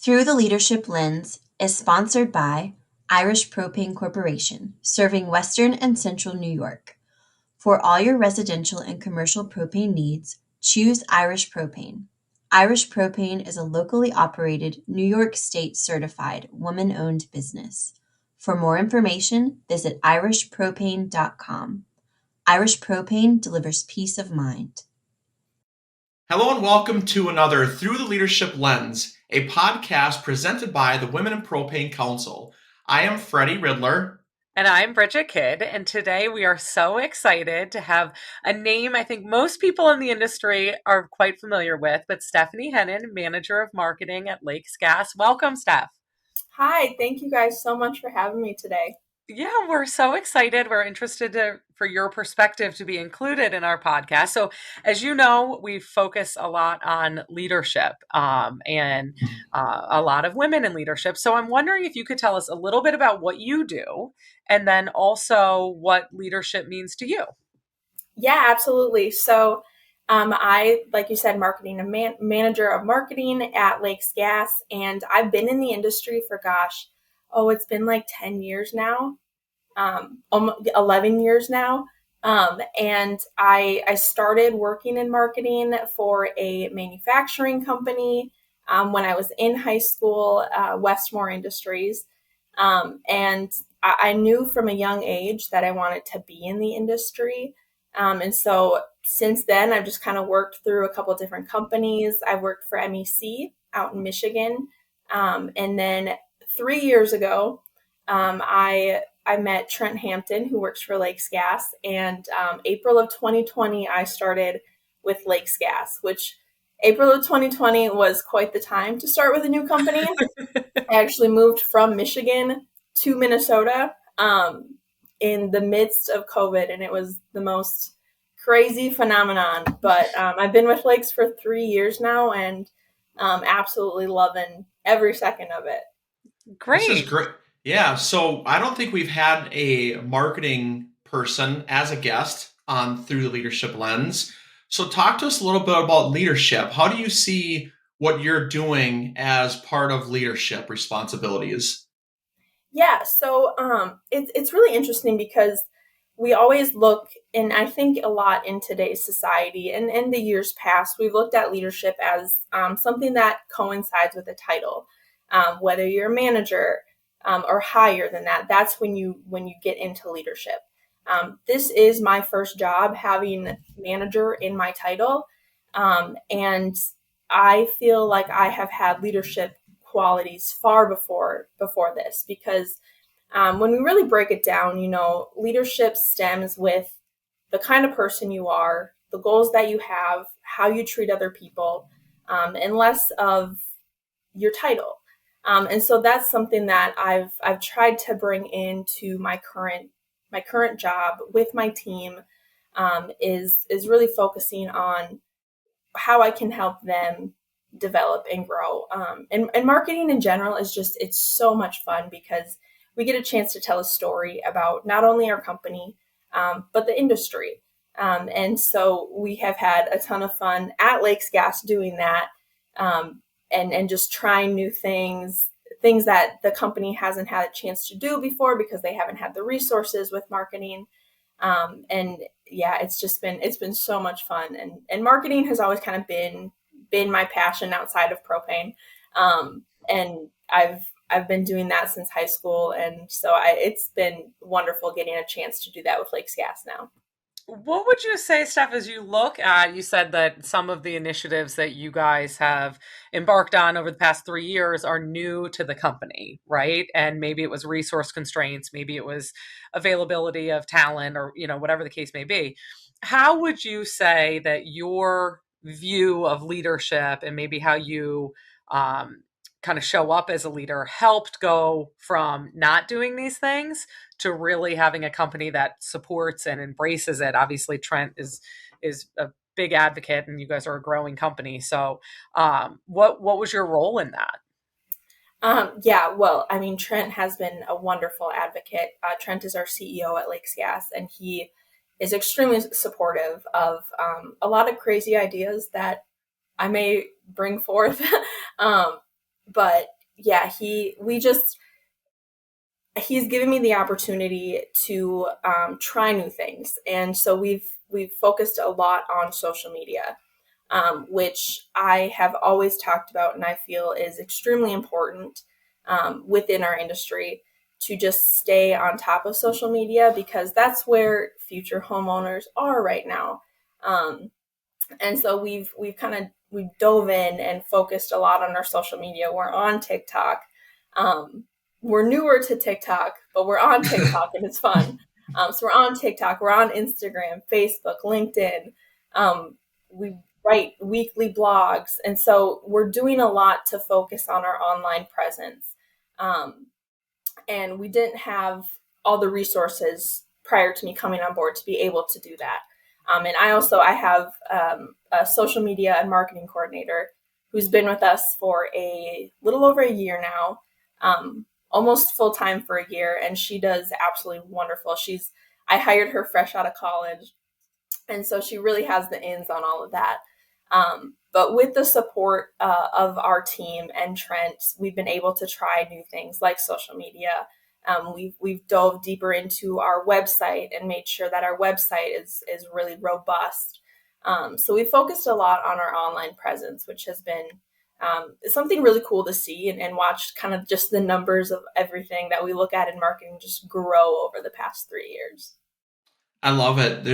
Through the Leadership Lens is sponsored by Irish Propane Corporation, serving Western and Central New York. For all your residential and commercial propane needs, choose Irish Propane. Irish Propane is a locally operated, New York State certified, woman-owned business. For more information, visit irishpropane.com. Irish Propane delivers peace of mind. Hello and welcome to another Through the Leadership Lens, a podcast presented by the Women in Propane Council. I am Freddie Riddler. And I'm Bridget Kidd, and today we are so excited to have a name I think most people in the industry are quite familiar with, but Stephanie Hennen, Manager of Marketing at Lakes Gas. Welcome, Steph. Hi, thank you guys so much for having me today. Yeah, we're so excited. We're interested for your perspective to be included in our podcast. So, as you know, we focus a lot on leadership and a lot of women in leadership. So, I'm wondering if you could tell us a little bit about what you do and then also what leadership means to you. Yeah, absolutely. So, like you said, marketing a manager of marketing at Lakes Gas, and I've been in the industry for it's been like 10 years now, 11 years now. And I started working in marketing for a manufacturing company when I was in high school, Westmore Industries. And I knew from a young age that I wanted to be in the industry. And so since then, I've just kind of worked through a couple of different companies. I've worked for MEC out in Michigan. And then 3 years ago, I met Trent Hampton, who works for Lakes Gas. And April of 2020, I started with Lakes Gas, which April of 2020 was quite the time to start with a new company. I actually moved from Michigan to Minnesota in the midst of COVID, and it was the most crazy phenomenon. But I've been with Lakes for 3 years now, and absolutely loving every second of it. Great. This is great. Yeah, so I don't think we've had a marketing person as a guest on Through the Leadership Lens. So talk to us a little bit about leadership. How do you see what you're doing as part of leadership responsibilities? Yeah, so it's really interesting because we always look, and I think a lot in today's society and in the years past, we've looked at leadership as something that coincides with a title. Whether you're a manager or higher than that, that's when you get into leadership. This is my first job having manager in my title, and I feel like I have had leadership qualities far before this, because when we really break it down, leadership stems with the kind of person you are, the goals that you have, how you treat other people, and less of your title. And so that's something that I've tried to bring into my current job with my team, is really focusing on how I can help them develop and grow. And marketing in general is it's so much fun because we get a chance to tell a story about not only our company, but the industry. And so we have had a ton of fun at Lakes Gas doing that, and just trying new things that the company hasn't had a chance to do before because they haven't had the resources with marketing. And yeah, it's been so much fun, and marketing has always kind of been my passion outside of propane. And I've been doing that since high school. And so it's been wonderful getting a chance to do that with Lakes Gas now. What would you say, Steph, as you look at, you said that some of the initiatives that you guys have embarked on over the past 3 years are new to the company, right? And maybe it was resource constraints, maybe it was availability of talent, or, whatever the case may be. How would you say that your view of leadership and maybe how you kind of show up as a leader helped go from not doing these things to really having a company that supports and embraces it? Obviously, Trent is a big advocate, and you guys are a growing company. So, what was your role in that? Yeah, well, I mean, Trent has been a wonderful advocate. Trent is our CEO at Lakes Gas, and he is extremely supportive of a lot of crazy ideas that I may bring forth. but yeah, he's given me the opportunity to try new things, and so we've focused a lot on social media, which I have always talked about, and I feel is extremely important within our industry to just stay on top of social media, because that's where future homeowners are right now. Um, and so we've dove in and focused a lot on our social media. We're on TikTok. Um, we're newer to TikTok, but we're on TikTok and it's fun. So we're on TikTok, we're on Instagram, Facebook, LinkedIn. We write weekly blogs, and so we're doing a lot to focus on our online presence. Um, and we didn't have all the resources prior to me coming on board to be able to do that. And I have a social media and marketing coordinator who's been with us for a little over a year now, almost full time for a year, and she does absolutely wonderful. I hired her fresh out of college, and so she really has the ins on all of that. But with the support of our team and Trent, we've been able to try new things like social media. We've dove deeper into our website and made sure that our website is really robust. So we focused a lot on our online presence, which has been something really cool to see, and watch kind of just the numbers of everything that we look at in marketing just grow over the past 3 years. I love it.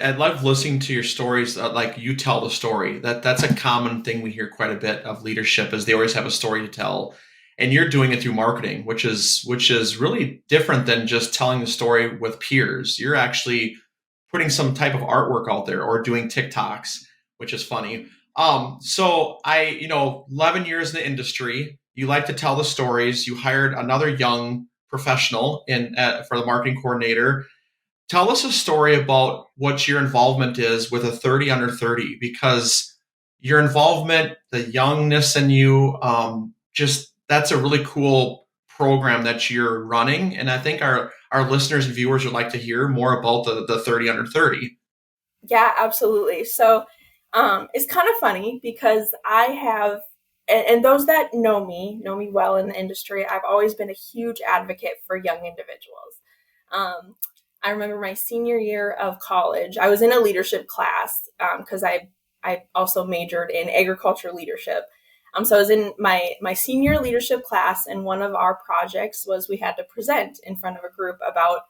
I love listening to your stories. Like you tell the story. That's a common thing we hear quite a bit of leadership, is they always have a story to tell, and you're doing it through marketing, which is really different than just telling the story with peers. You're actually putting some type of artwork out there or doing TikToks, which is funny. So 11 years in the industry. You like to tell the stories. You hired another young professional in for the marketing coordinator. Tell us a story about what your involvement is with a 30 under 30, because your involvement, the youngness in you, just that's a really cool program that you're running. And I think our listeners and viewers would like to hear more about the 30 under 30. Yeah, absolutely. So it's kind of funny because I have, and those that know me well in the industry, I've always been a huge advocate for young individuals. I remember my senior year of college, I was in a leadership class because I also majored in agriculture leadership. So I was in my senior leadership class, and one of our projects was we had to present in front of a group about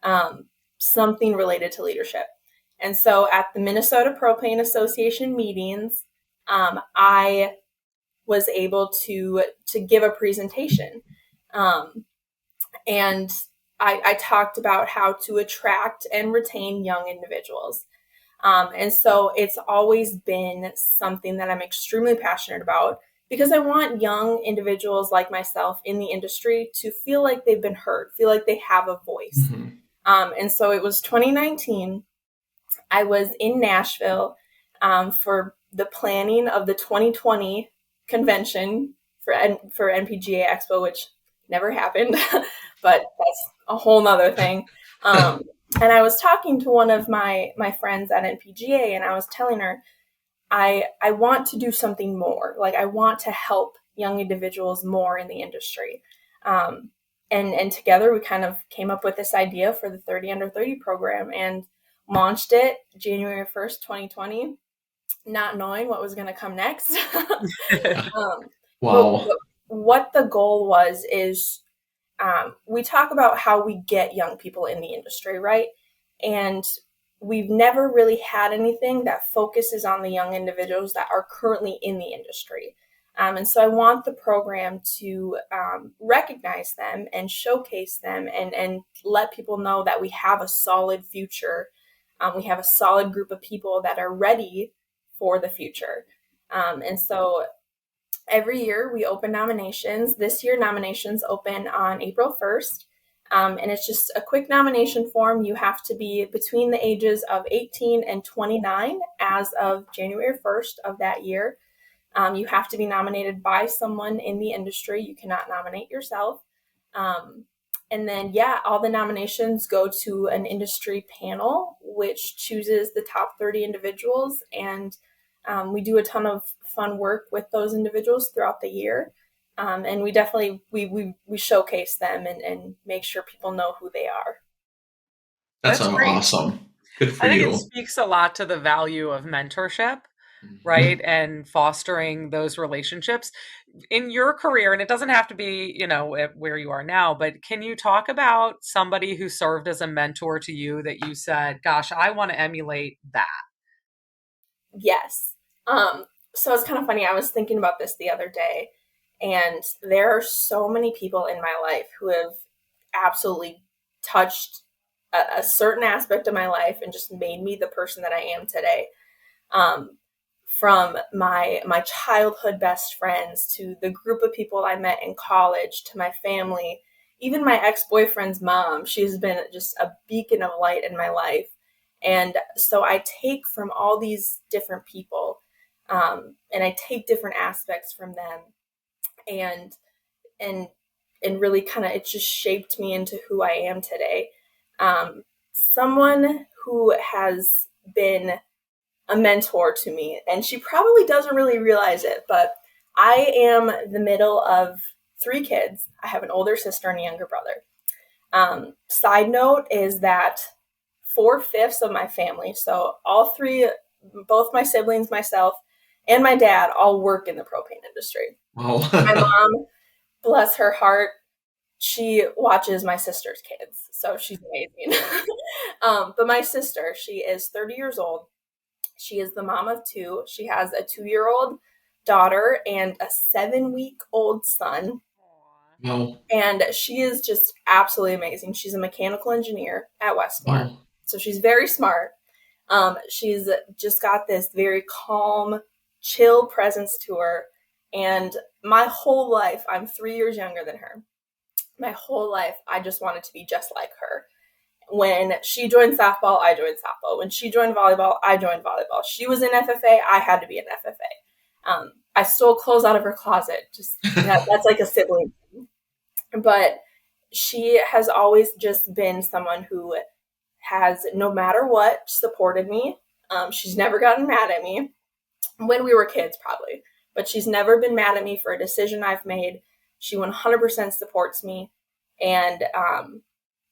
um, something related to leadership. And so at the Minnesota Propane Association meetings, I was able to give a presentation, and I talked about how to attract and retain young individuals. And so it's always been something that I'm extremely passionate about, because I want young individuals like myself in the industry to feel like they've been heard, feel like they have a voice. Mhm. And so it was 2019. I was in Nashville for the planning of the 2020 convention for NPGA Expo, which never happened, but that's a whole nother thing. And I was talking to one of my friends at NPGA, and I was telling her, I want to do something more. Like, I want to help young individuals more in the industry. Um, and together we kind of came up with this idea for the 30 under 30 program and launched it January 1st, 2020, not knowing what was going to come next. um, but Wow. what the goal was is we talk about how we get young people in the industry, right? And we've never really had anything that focuses on the young individuals that are currently in the industry. And so I want the program to recognize them and showcase them, and let people know that we have a solid future. We have a solid group of people that are ready for the future. And so every year we open nominations. This year, nominations open on April 1st. And it's just a quick nomination form. You have to be between the ages of 18 and 29 as of January 1st of that year. You have to be nominated by someone in the industry. You cannot nominate yourself. Um, and then, yeah, all the nominations go to an industry panel, which chooses the top 30 individuals. And we do a ton of fun work with those individuals throughout the year. And we definitely we showcase them and make sure people know who they are. That's That's great. awesome. Good for I think it you. speaks a lot to the value of mentorship, right? Mhm. And fostering those relationships in your career. And it doesn't have to be, where you are now, but can you talk about somebody who served as a mentor to you that you said, gosh, I want to emulate that? Yes. So it's kind of funny. I was thinking about this the other day, and there are so many people in my life who have absolutely touched a certain aspect of my life and just made me the person that I am today. Um, from my childhood best friends to the group of people I met in college to my family, even my ex-boyfriend's mom, she's been just a beacon of light in my life. And so I take from all these different people, and I take different aspects from them, and and and really kind of it just shaped me into who I am today. Someone who has been a mentor to me, and she probably doesn't really realize it, but I am the middle of three kids. I have an older sister and a younger brother. Side note is that 4/5 of my family, so all three, both my siblings, myself, and my dad, all work in the propane industry. My Oh, mom, bless her heart, she watches my sister's kids, so she's amazing. But my sister, she is 30 years old. She is the mom of two. She has a 2-year-old daughter and a 7-week-old son. wow, And she is just absolutely amazing. She's a mechanical engineer at Westmore. wow, So she's very smart. She's just got this very calm, chill presence to her. And my whole life, I'm 3 years younger than her. My whole life, I just wanted to be just like her. When she joined softball, I joined softball. When she joined volleyball, I joined volleyball. She was in FFA, I had to be in FFA. I stole clothes out of her closet. Just that's like a sibling. But she has always just been someone who has, no matter what, supported me. She's never gotten mad at me when we were kids, probably, but she's never been mad at me for a decision I've made. She 100% supports me, and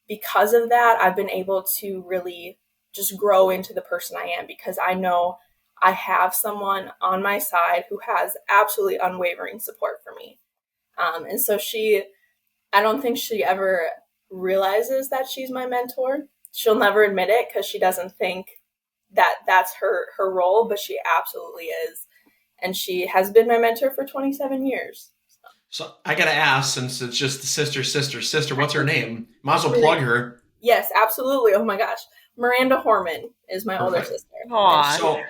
because of that, I've been able to really just grow into the person I am because I know I have someone on my side who has absolutely unwavering support for me. And so I don't think she ever realizes that she's my mentor. She'll never admit it because she doesn't think that that's her role, but she absolutely is. And she has been my mentor for 27 years. So I gotta ask, since it's just the sister, what's her name? Might as well plug her. Yes, absolutely. Oh my gosh. Miranda Horman is my older Perfect. sister. And Aw. So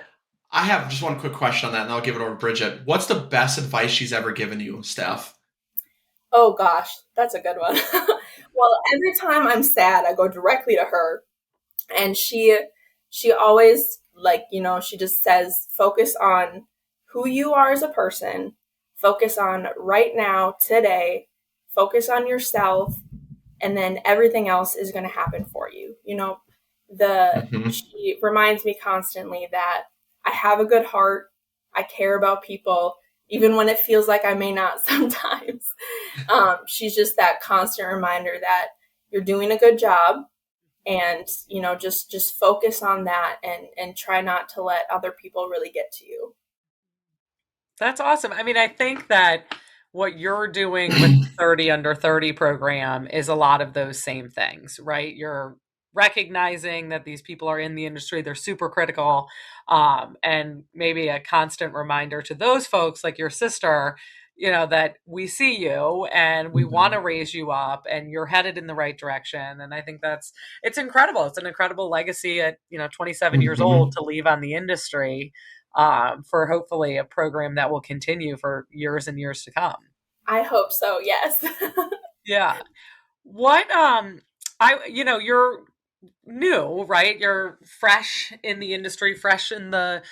I have just one quick question on that, and I'll give it over to Bridget. What's the best advice she's ever given you, Steph? oh gosh, that's a good one. Well, every time I'm sad, I go directly to her, and she always, like, she just says focus on who you are as a person, focus on right now, today, focus on yourself, and then everything else is going to happen for you. Hmm. She reminds me constantly that I have a good heart, I care about people even when it feels like I may not sometimes. She's just that constant reminder that you're doing a good job, and just focus on that, and try not to let other people really get to you. That's awesome. I mean, I think that what you're doing with the 30 under 30 program is a lot of those same things, right? You're recognizing that these people are in the industry, they're super critical, and maybe a constant reminder to those folks like your sister, that we see you and we want to Hmm. raise you up and you're headed in the right direction. And I think it's incredible. It's an incredible legacy at, 27 years old Hmm. to leave on the industry, for hopefully a program that will continue for years and years to come. I hope so, yes. Yeah. What you're new, right? You're fresh in the industry, fresh in the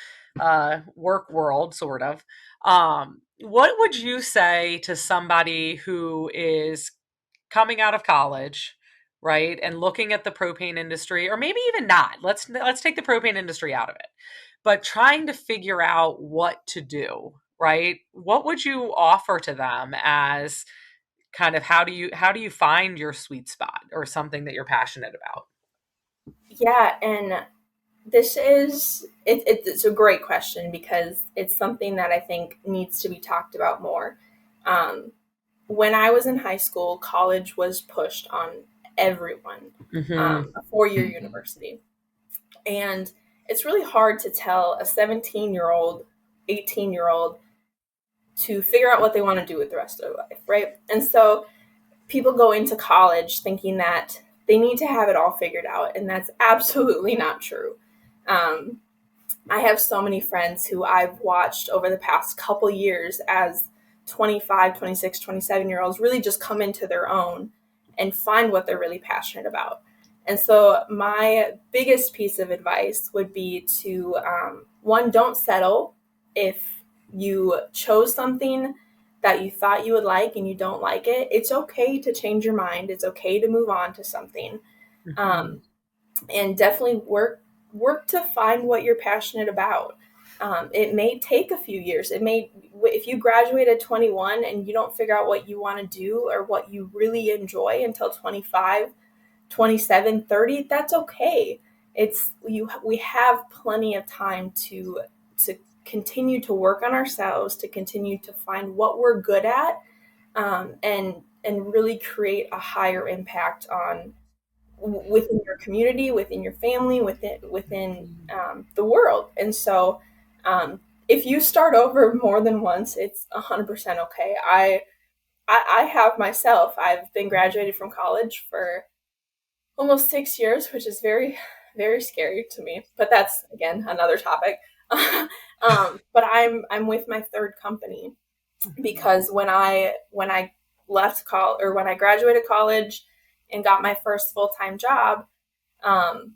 work world, sort of. What would you say to somebody who is coming out of college, right, and looking at the propane industry, or maybe even not? Let's take the propane industry out of it, but trying to figure out what to do, right? What would you offer to them as kind of how do you find your sweet spot or something that you're passionate about? Yeah, and it's a great question because it's something that I think needs to be talked about more. Um, when I was in high school, college was pushed on everyone, Mm-hmm. a 4 year university. And it's really hard to tell a 17-year-old, 18-year-old to figure out what they want to do with the rest of their life, right? And so people go into college thinking that they need to have it all figured out, and that's absolutely not true. Um, I have so many friends who I've watched over the past couple years as 25, 26, 27 year olds really just come into their own and find what they're really passionate about. And so, my biggest piece of advice would be to one, don't settle if you chose something that you thought you would like and you don't like it. It's okay to change your mind, it's okay to move on to something. Mm-hmm. Um, and definitely work to find what you're passionate about. It may take a few years. It may, if you graduate at 21 and you don't figure out what you want to do or what you really enjoy until 25, 27, 30, that's okay. We have plenty of time to continue to work on ourselves, to continue to find what we're good at, and really create a higher impact on within your community, within your family, within the world. And so, if you start over more than once, it's 100% okay. I have myself. I've been graduated from college for almost 6 years, which is very, very scary to me. But that's again another topic. But I'm with my third company because when I left college, or when I graduated college and got my first full-time job, um,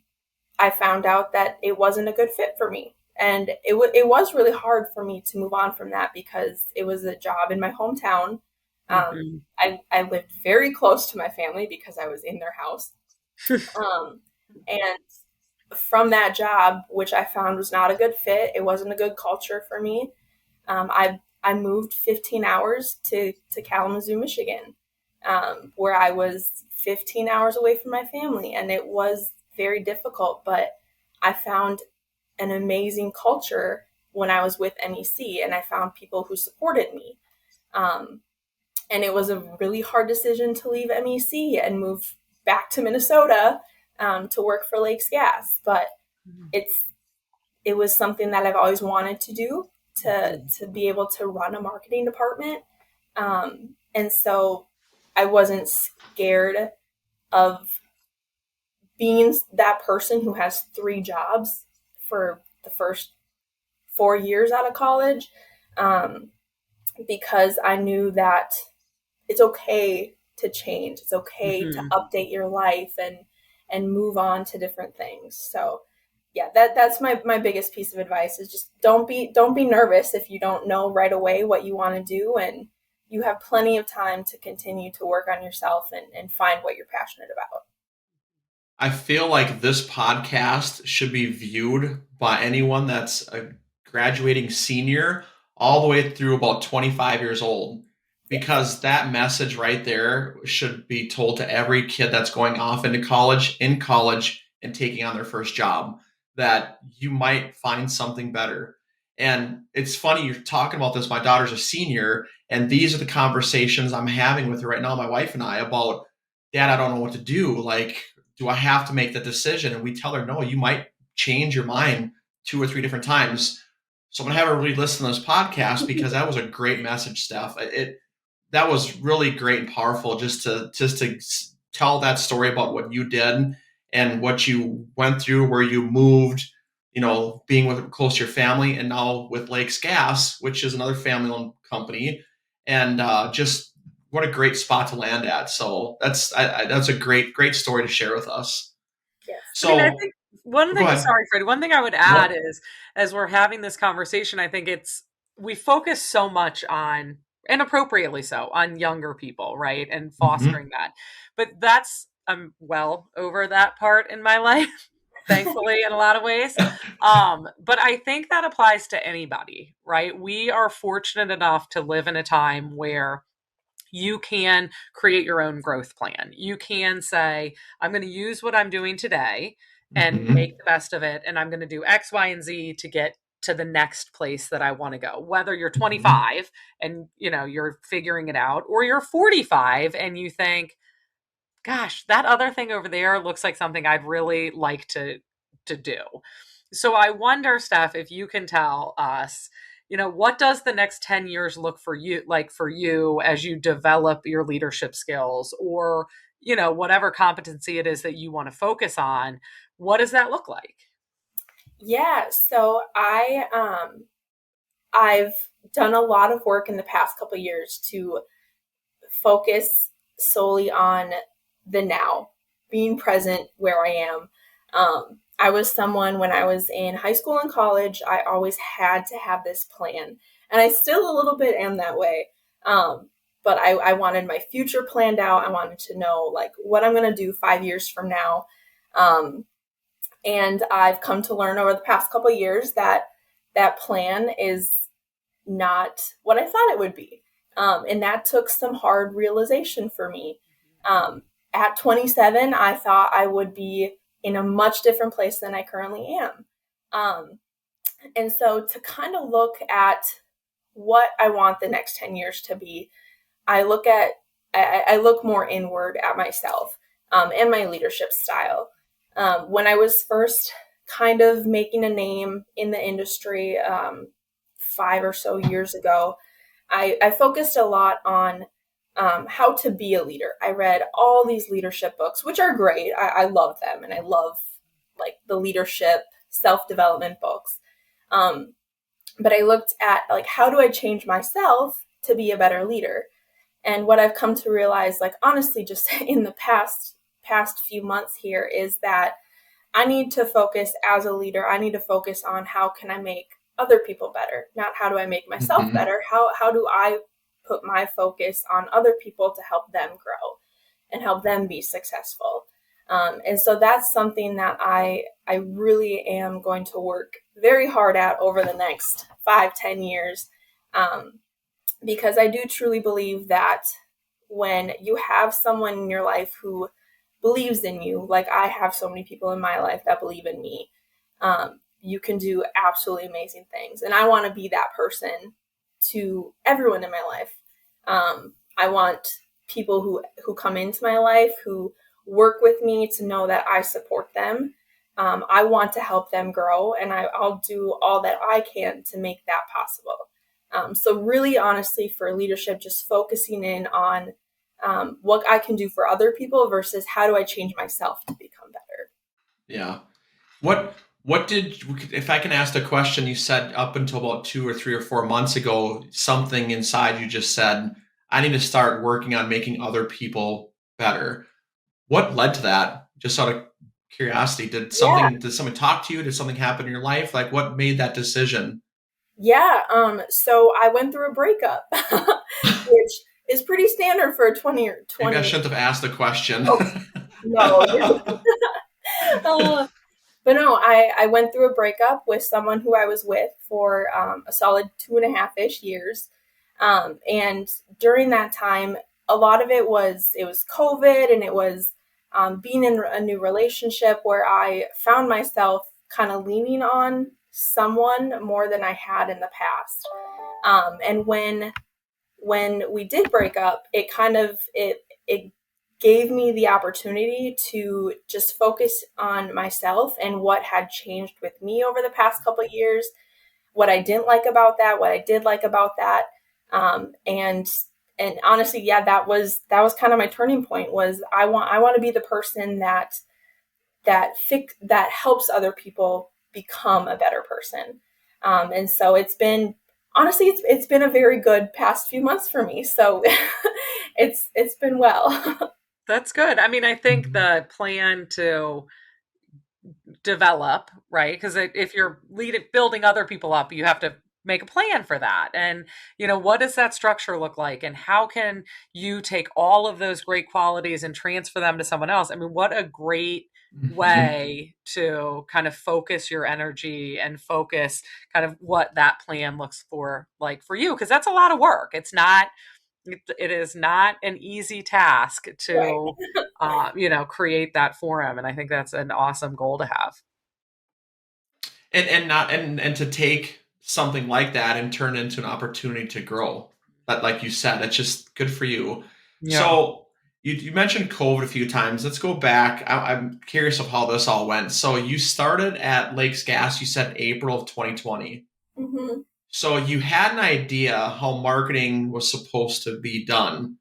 I found out that it wasn't a good fit for me. And it was really hard for me to move on from that because it was a job in my hometown. Mm-hmm. I lived very close to my family because I was in their house. And from that job, which I found was not a good fit, it wasn't a good culture for me. I moved 15 hours to Kalamazoo, Michigan, where I was 15 hours away from my family, and it was very difficult. But I found an amazing culture when I was with MEC, and I found people who supported me. Um, and it was a really hard decision to leave MEC and move back to Minnesota to work for Lakes Gas, but it's it was something that I've always wanted to do, to be able to run a marketing department. And so I wasn't scared of being that person who has three jobs for the first 4 years out of college, um, because I knew that it's okay to change. It's okay to Mm-hmm. update your life and move on to different things. So yeah, that's my biggest piece of advice is just don't be nervous if you don't know right away what you want to do, and you have plenty of time to continue to work on yourself and find what you're passionate about. I feel like this podcast should be viewed by anyone that's a graduating senior all the way through about 25 years old, Yes. because that message right there should be told to every kid that's going off into college, in college, and taking on their first job, that you might find something better. And it's funny you're talking about this. My daughter's a senior, and these are the conversations I'm having with her right now, my wife and I, about, Dad, I don't know what to do. Like, do I have to make the decision? And we tell her, no, you might change your mind two or three different times. So I'm gonna have her re-listen to this podcast because that was a great message, Steph. That was really great and powerful, just to tell that story about what you did and what you went through, where you moved, being with close to your family, and now with Lakes Gas, which is another family-owned company, and just what a great spot to land at. So that's a great story to share with us. Yes. I mean, I So think one go thing, ahead. sorry, Freddie, one thing I would add No. is as we're having this conversation, I think we focus so much on, and appropriately so, on younger people, right? And Mm-hmm. fostering that. But I'm well over that part in my life. thankfully, in a lot of ways. But I think that applies to anybody, right? We are fortunate enough to live in a time where you can create your own growth plan. You can say, I'm going to use what I'm doing today and Mhm. make the best of it. And I'm going to do X, Y, and Z to get to the next place that I want to go. Whether you're Mhm. 25 and you're figuring it out, or you're 45 and you think, gosh, that other thing over there looks like something I'd really like to do. So I wonder, Steph, if you can tell us, what does the next 10 years look for you like for you as you develop your leadership skills, or, whatever competency it is that you want to focus on? What does that look like? Yeah, so I've done a lot of work in the past couple of years to focus solely on the now, being present where I am. I was someone when I was in high school and college, I always had to have this plan. And I still a little bit am that way. But I wanted my future planned out. I wanted to know like what I'm going to do 5 years from now. Um, and I've come to learn over the past couple of years that that plan is not what I thought it would be. And that took some hard realization for me. At 27, I thought I would be in a much different place than I currently am. Um, and so to kind of look at what I want the next 10 years to be, I look more inward at myself and my leadership style. When I was first kind of making a name in the industry 5 or so years ago, I focused a lot on how to be a leader. I read all these leadership books, which are great. I love them, and I love like the leadership self-development books. Um, but I looked at like how do I change myself to be a better leader? And what I've come to realize, like honestly, just in the past few months here, is that I need to focus as a leader. I need to focus on how can I make other people better, not how do I make myself Mhm. better. How do I put my focus on other people to help them grow and help them be successful. And so that's something that I really am going to work very hard at over the next 5-10 years, um, because I do truly believe that when you have someone in your life who believes in you, like I have so many people in my life that believe in me, you can do absolutely amazing things. And I want to be that person to everyone in my life. I want people who come into my life, who work with me, to know that I support them. I want to help them grow, and I'll do all that I can to make that possible. So really, honestly, for leadership, just focusing in on what I can do for other people versus how do I change myself to become better. Yeah. What what did if I can ask the question, you said up until about 2 or 3 or 4 months ago, something inside you just said, I need to start working on making other people better. What led to that? Just out of curiosity, Yeah, did someone talk to you? Did something happen in your life? Like what made that decision? yeah. So I went through a breakup, which is pretty standard for a 20 or Maybe I 20. shouldn't have asked the question. Oh, no. uh, but no, I went through a breakup with someone who I was with for a solid 2.5-ish years. And during that time, a lot of it was COVID, and it was being in a new relationship where I found myself kind of leaning on someone more than I had in the past. And when we did break up, it gave me the opportunity to just focus on myself and what had changed with me over the past couple of years, what I didn't like about that, what I did like about that. And honestly, yeah, that was kind of my turning point. Was I want to be the person that helps other people become a better person. And so it's been honestly it's been a very good past few months for me. So it's been well. That's good. I mean, I think the plan to develop, right? Because if you're building other people up, you have to make a plan for that. And, what does that structure look like? And how can you take all of those great qualities and transfer them to someone else? I mean, what a great way to kind of focus your energy and focus kind of what that plan looks for like for you, because that's a lot of work. It is not an easy task Right. to create that forum, and I think that's an awesome goal to have. And not and to take something like that and turn it into an opportunity to grow. But like you said, it's just good for you. Yeah. So you mentioned COVID a few times. Let's go back. I'm curious of how this all went. So you started at Lakes Gas. You said April of 2020. Hmm. So you had an idea how marketing was supposed to be done,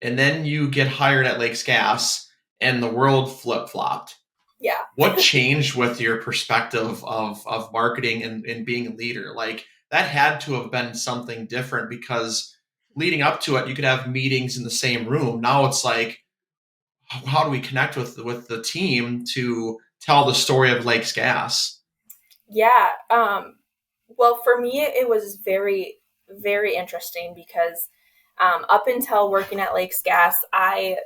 and then you get hired at Lakes Gas, and the world flip flopped. Yeah. What changed with your perspective of marketing and being a leader? Like that had to have been something different, because leading up to it, you could have meetings in the same room. Now it's like, how do we connect with the team to tell the story of Lakes Gas? Yeah. Well, for me, it was very, very interesting because up until working at Lakes Gas, I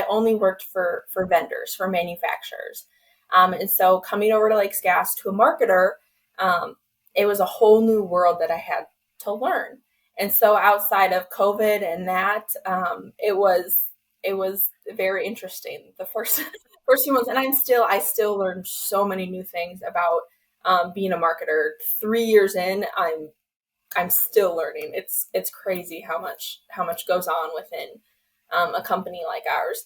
only worked for vendors, for manufacturers. And so coming over to Lakes Gas to a marketer, um, it was a whole new world that I had to learn. And so outside of COVID and that, it was very interesting the first first few months. And I still learned so many new things about being a marketer. 3 years in, I'm still learning. It's crazy how much goes on within a company like ours.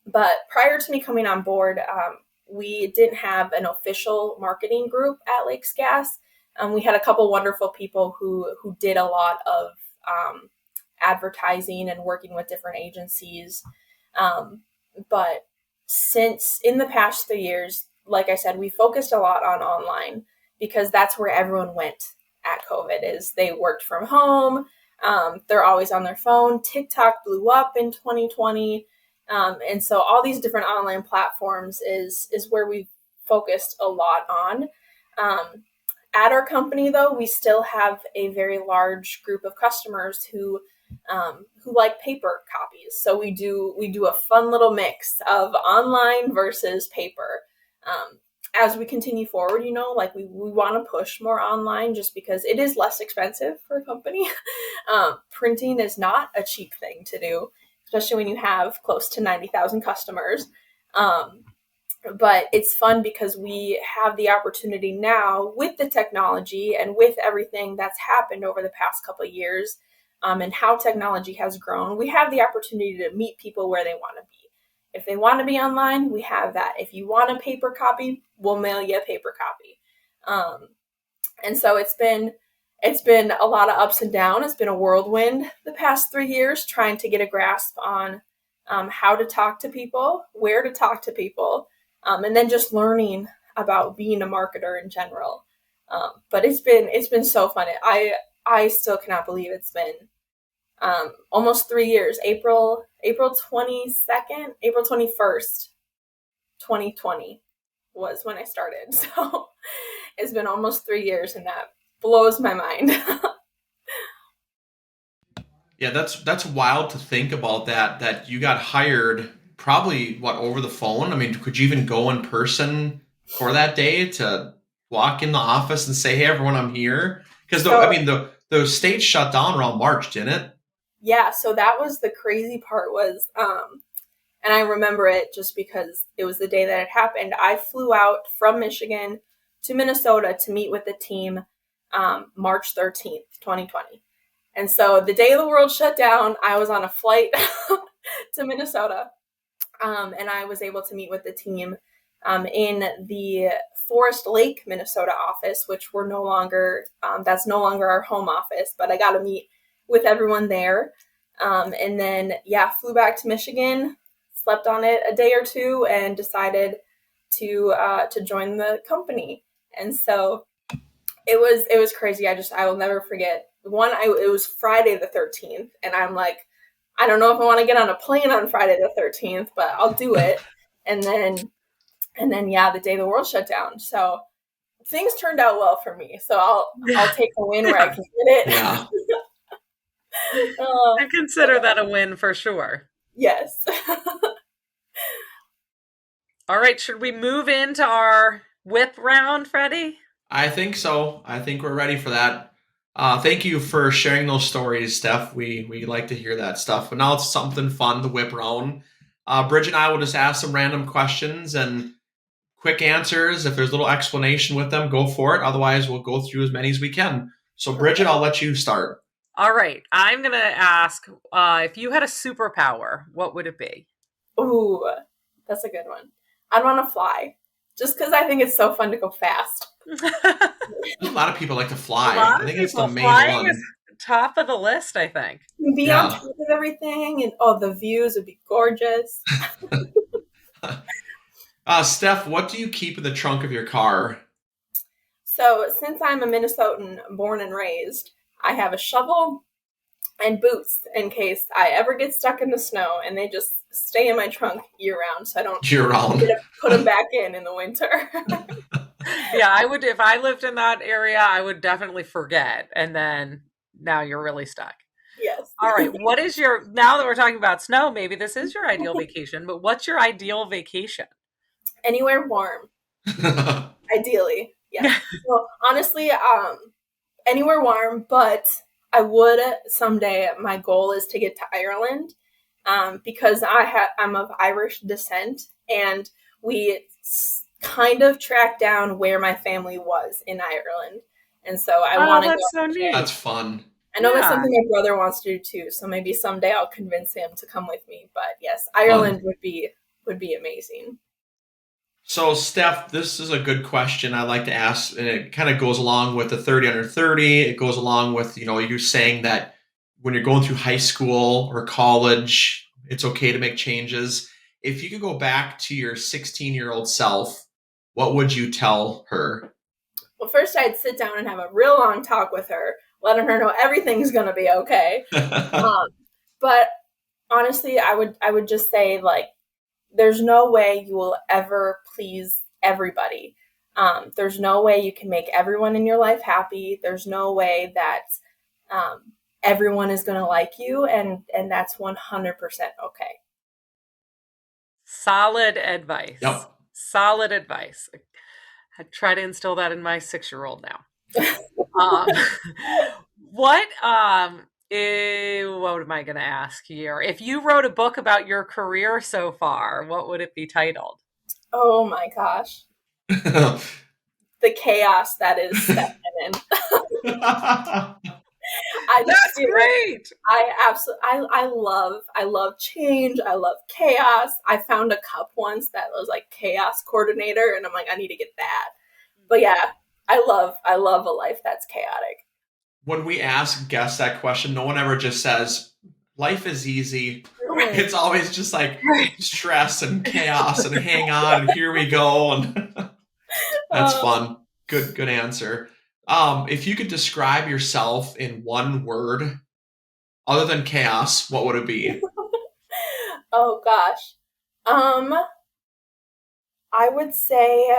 But prior to me coming on board, we didn't have an official marketing group at Lakes Gas. We had a couple wonderful people who did a lot of advertising and working with different agencies. But since in the past 3 years, like I said, we focused a lot on online because that's where everyone went at COVID. Is they worked from home. They're always on their phone. TikTok blew up in 2020. And so all these different online platforms is where we focused a lot on. At our company, though, we still have a very large group of customers who like paper copies. So we do a fun little mix of online versus paper. As we continue forward, like we want to push more online just because it is less expensive for a company. Printing is not a cheap thing to do, especially when you have close to 90,000 customers. But it's fun because we have the opportunity now with the technology and with everything that's happened over the past couple of years, and how technology has grown. We have the opportunity to meet people where they want to be. If they want to be online, we have that. If you want a paper copy, we'll mail you a paper copy. And so it's been a lot of ups and downs. It's been a whirlwind the past 3 years trying to get a grasp on how to talk to people, where to talk to people, and then just learning about being a marketer in general. But it's been so fun. I still cannot believe it's been almost 3 years. April 22nd, April 21st, 2020 was when I started. So it's been almost 3 years, and that blows my mind. Yeah, that's wild to think about that you got hired probably what, over the phone? I mean, could you even go in person for that day to walk in the office and say, "Hey, everyone, I'm here"? Because I So mean, the state shut down around March, didn't it? yeah, so that was the crazy part was, and I remember it just because it was the day that it happened. I flew out from Michigan to Minnesota to meet with the team March 13th, 2020. And so the day the world shut down, I was on a flight to Minnesota, and I was able to meet with the team in the Forest Lake, Minnesota office, which we're no longer, that's no longer our home office, but I got to meet with everyone there. And then, yeah, flew back to Michigan, slept on it a day or two, and decided to join the company. And so it was crazy. I will never forget. It was Friday the 13th, and I'm like, I don't know if I want to get on a plane on Friday the 13th, but I'll do it. And then yeah, the day the world shut down. So things turned out well for me. So I'll take a win where I Yeah, can get Yeah. it. uh, I consider that a win for sure. yes. All right, should we move into our whip round, Freddie? I think so. I think we're ready for that. Thank you for sharing those stories, Steph. We like to hear that stuff. But now it's something fun, the whip round. Bridget and I will just ask some random questions and quick answers. If there's a little explanation with them, go for it. Otherwise, we'll go through as many as we can. So, Bridget, I'll let you start. All right, I'm going to ask if you had a superpower, what would it be? Ooh, that's a good one. I'd want to fly, just because I think it's so fun to go fast. A lot of people like to fly. A lot I think of it's the people. main Flying one. is top of the list, I think. Be on top of everything, and the views would be gorgeous. Steph, what do you keep in the trunk of your car? So, since I'm a Minnesotan born and raised, I have a shovel and boots in case I ever get stuck in the snow, and they just stay in my trunk year round, so I don't put them back in the winter. Yeah, I would. If I lived in that area, I would definitely forget, and then now you're really stuck. Yes. All right. What is now that we're talking about snow, maybe this is your ideal vacation, but what's your ideal vacation? Anywhere warm. Ideally. Yeah. Well, honestly, anywhere warm, but I would someday, my goal is to get to Ireland, because I'm of Irish descent, and we kind of tracked down where my family was in Ireland. And so I want to go. That's so neat. That's fun. I know that's something my brother wants to do too, so maybe someday I'll convince him to come with me. But yes, Ireland would be amazing. So, Steph, this is a good question I like to ask, and it kind of goes along with the 30 under 30. It goes along with, you saying that when you're going through high school or college, it's okay to make changes. If you could go back to your 16-year-old self, what would you tell her? Well, first I'd sit down and have a real long talk with her, letting her know everything's going to be okay. But honestly, I would just say, like, there's no way you will ever please everybody. There's no way you can make everyone in your life happy. There's no way that everyone is going to like you, and that's 100% okay. Solid advice. Yep. Solid advice. I try to instill that in my 6-year-old now. What am I going to ask here? If you wrote a book about your career so far, what would it be titled? Oh my gosh. The chaos that is Steph Hennen. That's great. I love change. I love chaos. I found a cup once that was like chaos coordinator, and I'm like, I need to get that. But yeah, I love a life that's chaotic. When we ask guests that question, no one ever just says, life is easy. Right. It's always just like stress and chaos and hang on and here we go. And that's fun. Good answer. If you could describe yourself in one word, other than chaos, what would it be? Oh gosh. I would say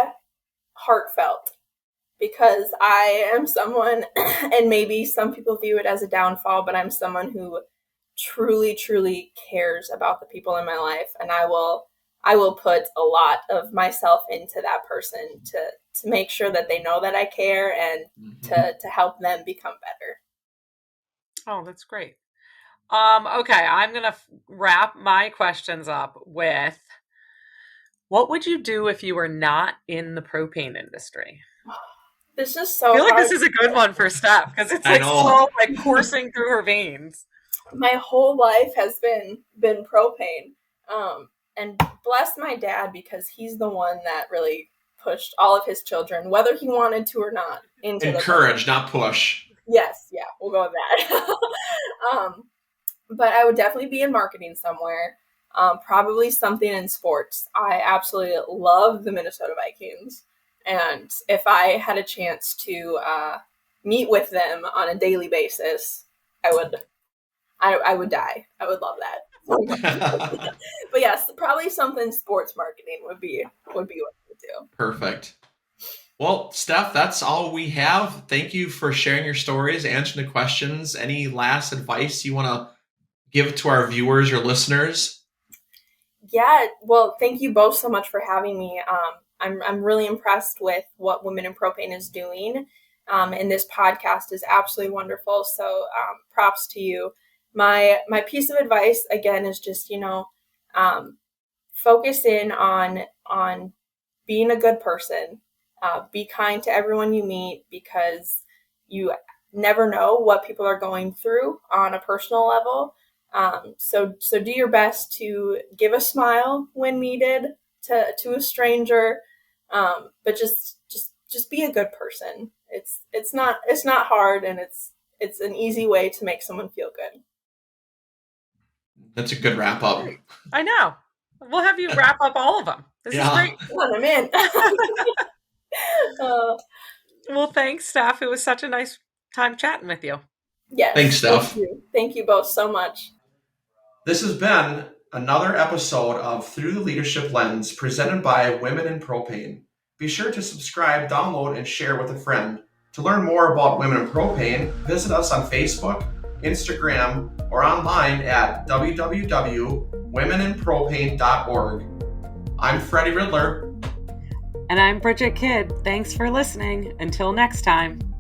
heartfelt, because I am someone, and maybe some people view it as a downfall, but I'm someone who truly, truly cares about the people in my life, and I will put a lot of myself into that person to make sure that they know that I care, and to help them become better. Oh, that's great. Okay, I'm going to wrap my questions up with, what would you do if you were not in the propane industry? This is so I feel like hard. this is a good one for Steph, because it's like so like coursing through her veins. My whole life has been propane. And bless my dad, because he's the one that really pushed all of his children, whether he wanted to or not, into encourage, not push. Yes, yeah, we'll go with that. But I would definitely be in marketing somewhere. Probably something in sports. I absolutely love the Minnesota Vikings, and if I had a chance to meet with them on a daily basis, I would die. I would love that. But yes, probably something sports marketing would be what I would do. Perfect. Well, Steph, that's all we have. Thank you for sharing your stories, answering the questions. Any last advice you want to give to our viewers or listeners? Yeah, well, thank you both so much for having me. I'm really impressed with what Women in Propane is doing, and this podcast is absolutely wonderful. So props to you. My piece of advice again is just um, focus in on being a good person. Be kind to everyone you meet because you never know what people are going through on a personal level. So do your best to give a smile when needed to a stranger, but just be a good person. It's not hard, and it's an easy way to make someone feel good. That's a good wrap up. Great. I know. We'll have you wrap up all of them. This is great. Come on, I'm in. Well, thanks, Steph. It was such a nice time chatting with you. Yes. Thanks, Steph. Thank you both so much. This has been another episode of Through the Leadership Lens presented by Women in Propane. Be sure to subscribe, download, and share with a friend. To learn more about Women in Propane, visit us on Facebook, Instagram, or online at www.womeninpropane.org. I'm Freddie Riddler. And I'm Bridget Kidd. Thanks for listening. Until next time.